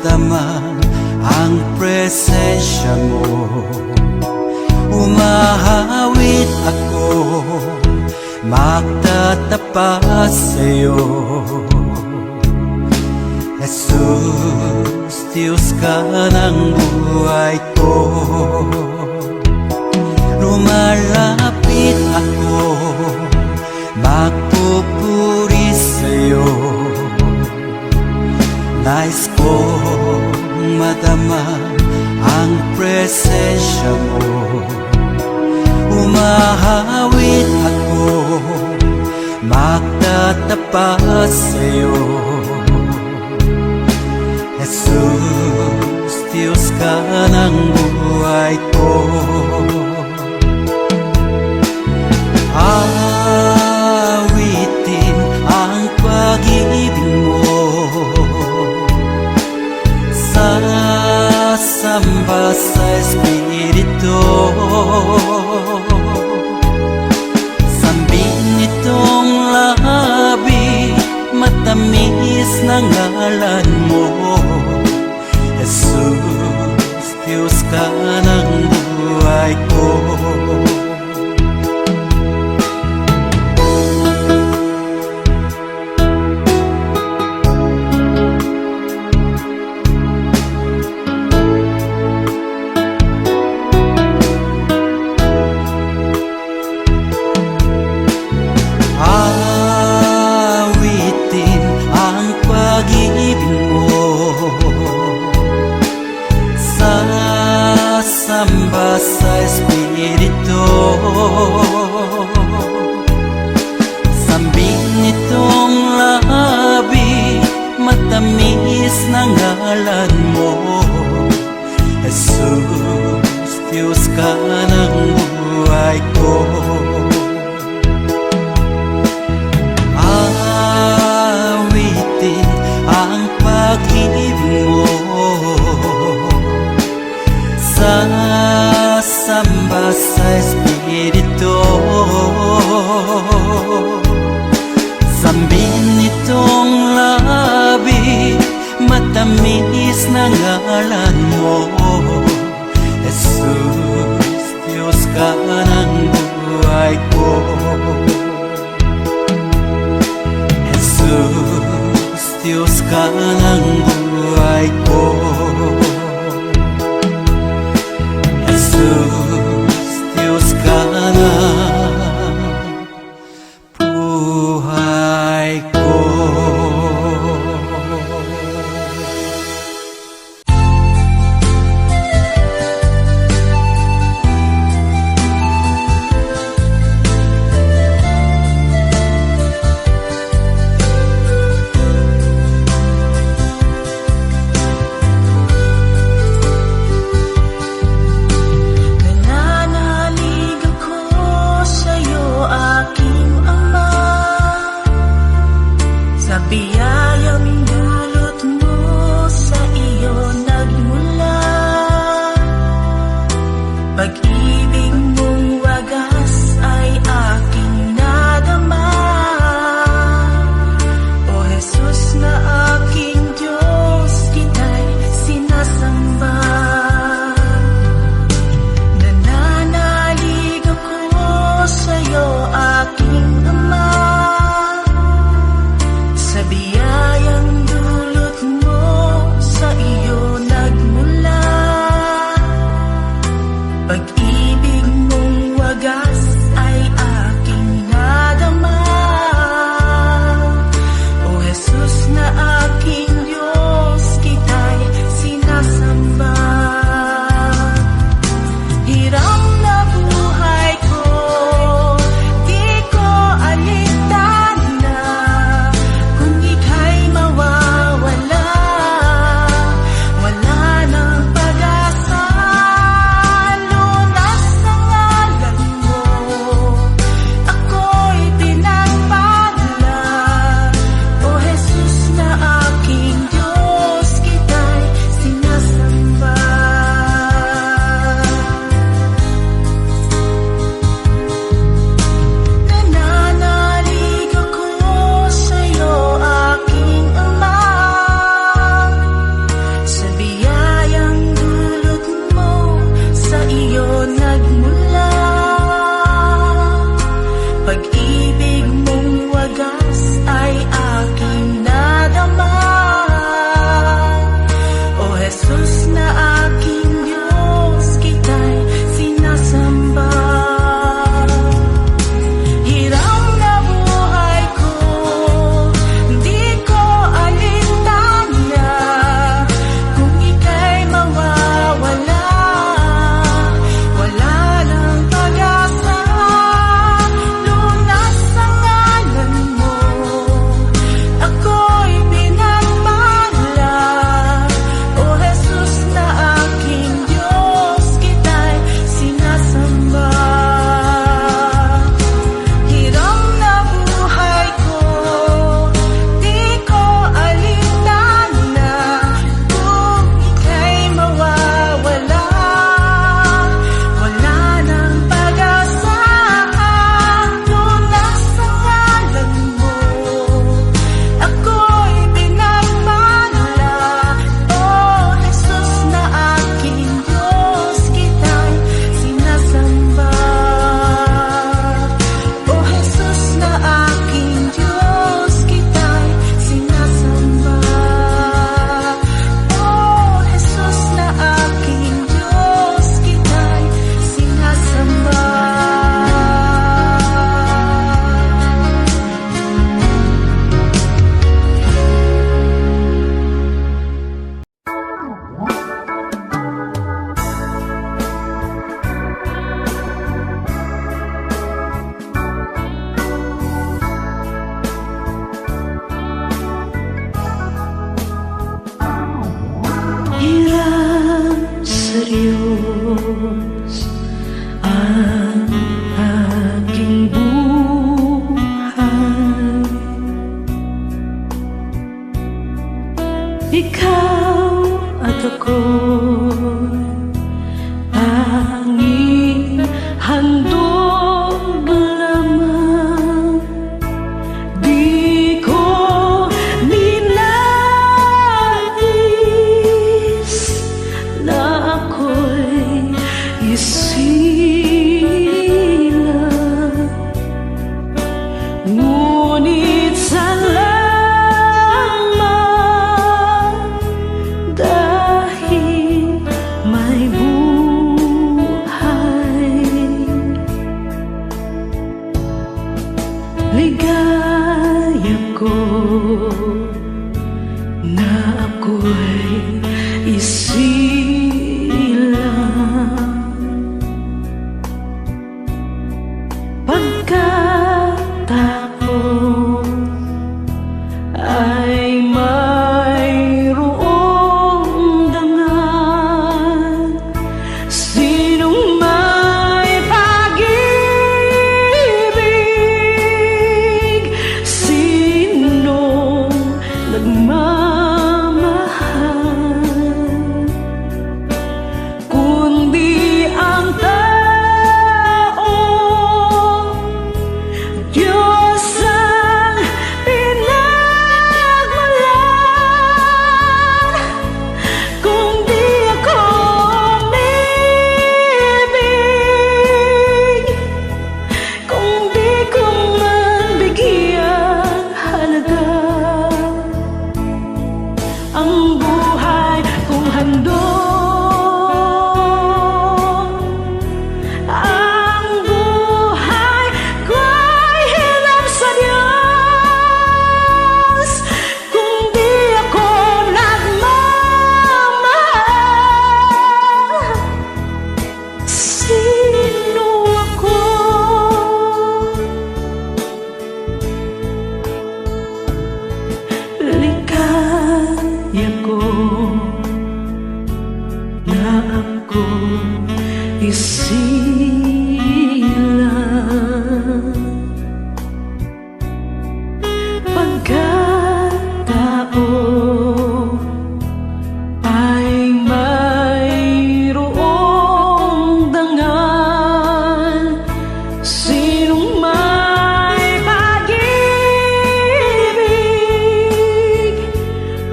madama ang presensya mo. Umahawit ako, magtatapat sa'yo. Jesus, Diyos ka ng buhay ko. Lumalapit ako, magpupuri sa'yo. Nais kong madama ang presensya mo. Umahawit ako, magtatapat sa'yo. Jesus, Diyos ka ng buhay ko. Awitin ang pag-ibig mo, sasamba sa Espiritu. Sambin nitong labi, matamis na ngalan mo. Jesus, Diyos ka ng buhay ko. Awitin ang pag-ibig mo, sasamba sa Espiritu. Sambin nitong labi, matamis na ngalan mo. Jesus, Diyos ka ng buhay ko. Awitin ang pag-ibig mo, sasamba sa Espiritu. Sambin nitong labi, matamis na ngalan mo. Jesus, Diyos ka ng buhay ko. Jesus, Diyos ka ng buhay ko. Jesus, Diyos ka ng buhay ko. Luna silang pagkatao ay mayroong dangal. Sinong may pag-ibig,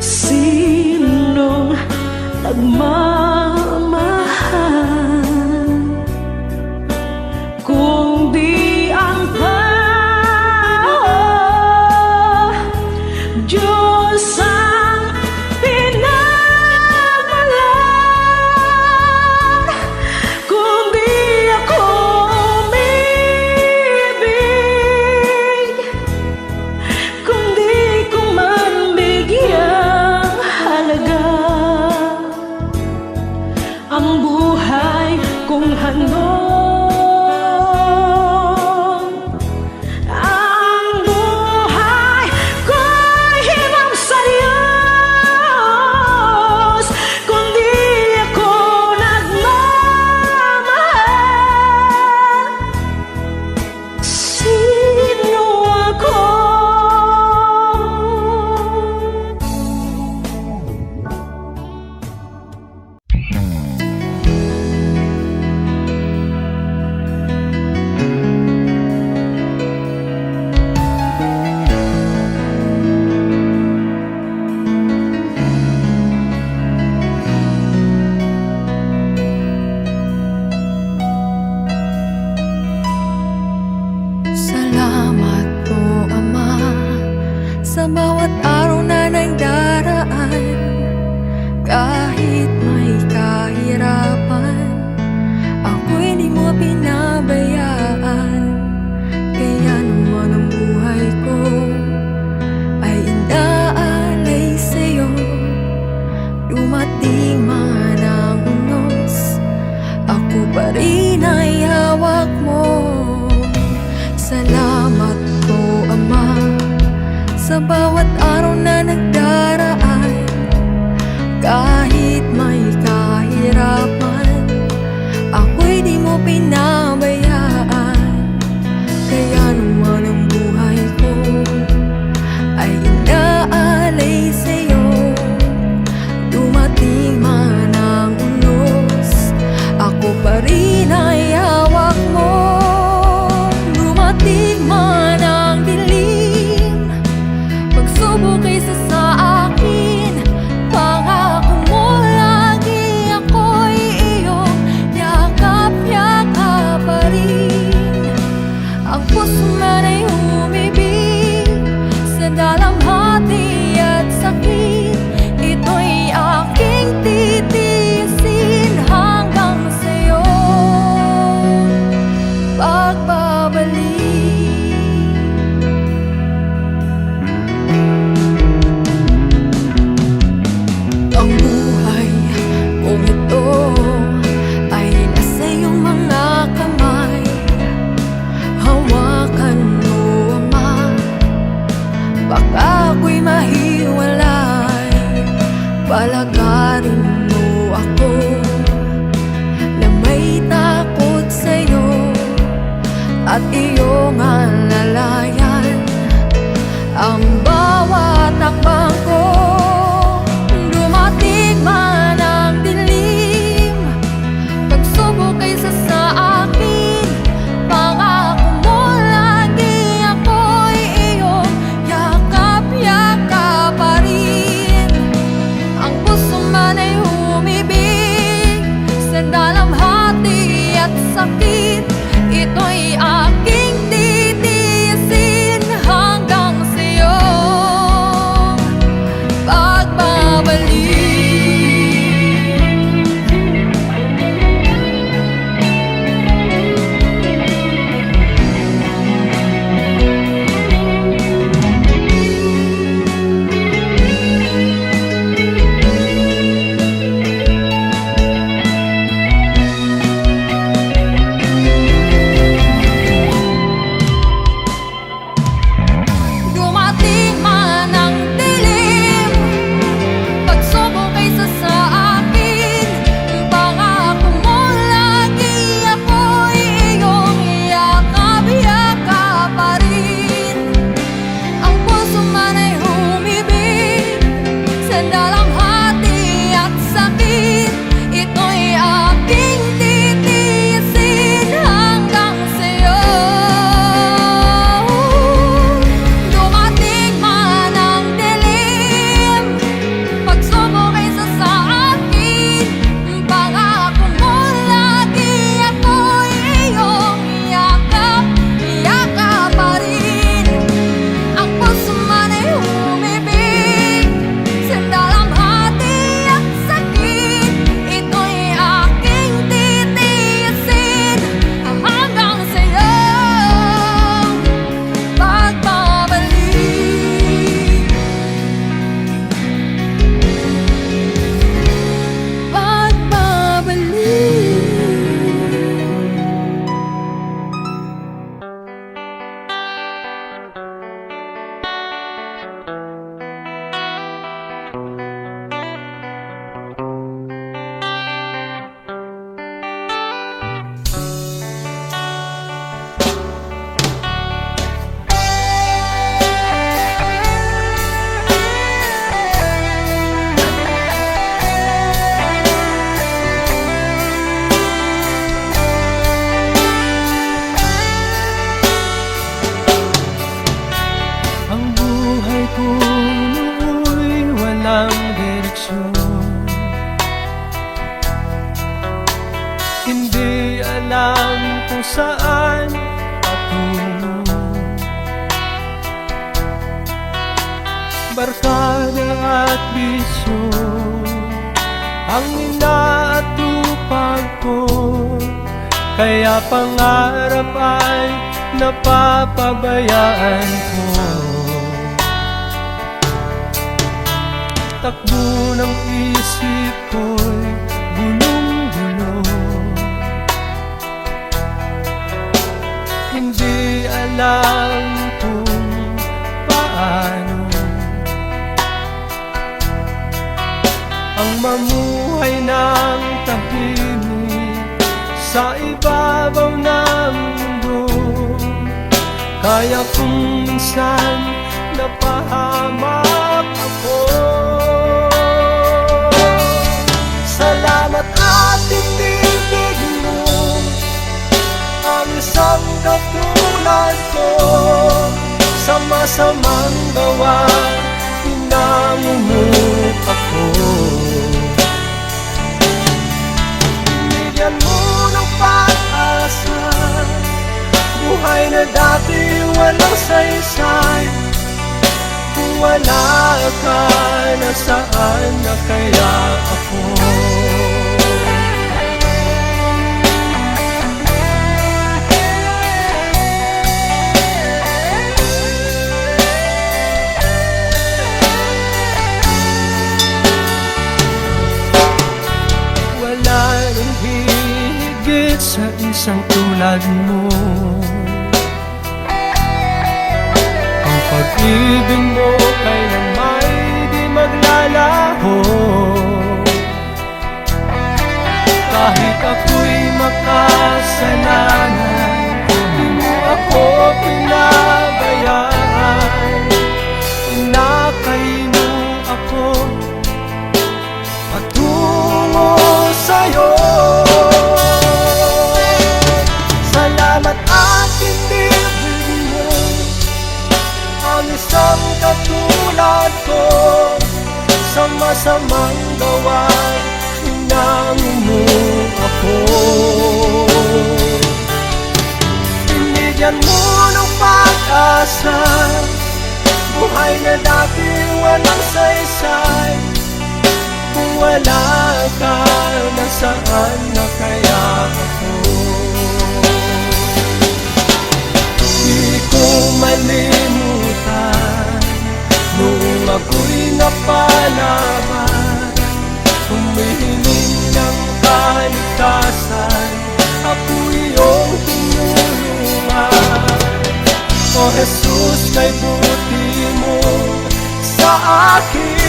sinong nagmamahal, kung di ang tao, Diyos ang pinagmalak. Kung di ako umibig, kung di ko man bigyang halaga ang buhay kong handog, ang buhay ko'y himang sa Diyos. Kung di ako nagmamahal, sino ako? Salamat po, Ama, sa bawat araw na nagdaraan. Kahit may kahirapan, ako'y di mo pinabayaan. Kaya naman ang buhay ko ay inaalay sa'yo. Dumating man ang unos, ako pa rin ay hawak mo. Salamat po, Ama, sa bawat araw na nagdaraan. Kahit may kahirapan, ako'y di mo pinabayaan. Kaya naman ang buhay ko ay inaalay sa'yo. Dumating man ang unos, ako pa rin ay hawak mo. Dumating man ang dilim, pagsubok ay sasama saan patungo. Barkada at bisyo ang inaatupag ko, kaya pangarap ay napapabayaan ko. Takbo ng isip ko'y gulong-gulo, hindi alam kung paano ang mamuhay ng tahimik sa ibabaw ng mundo. Kaya kung minsan napahamak ako, salamat at tinibig mo ang isang katulad ko. Sa masamang gawa, pinangungup ako. Binigyan mo ng pag-asa, buhay na dati walang saysay. Kung wala ka, nasaan na kaya ako? Wala nang higit sa isang tulad mo. Ang pag-ibig mo kailanman di maglalaho. Kahit ako'y makasalanan, di mo ako pinabayaan. Inakay mo ako patungo sa'yo. Salamat at tinibig mo ang isang katulad ko. Sa masamang gawa, hinango mo ako. Binigyan mo ng pag-asa, buhay na dati walang saysay. Kung wala ka, nasaan na kaya ako? Di ko malimutan noong ako'y napalaban, humihiling ng kaligtasan, ako iyong tinulungan. O Jesus, kay buti mo sa akin.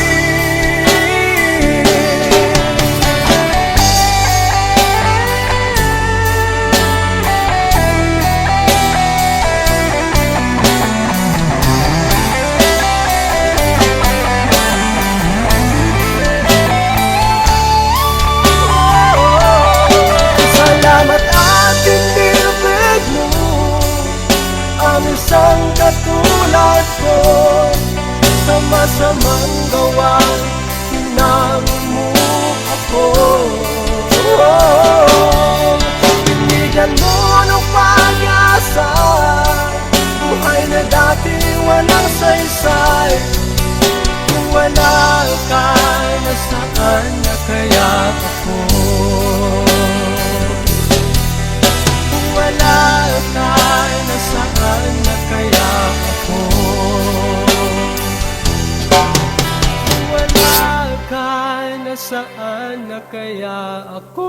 Salamat at tinibig mo ang isang katulad ko. Sa masamang gawa, hinango mo ako. Binigyan mo ng pag-asa, buhay na dati walang saysay. Kung wala ka, nasaan na kaya ako? Kung wala ka, nasaan na kaya ako? Kung wala ka, nasaan na kaya ako?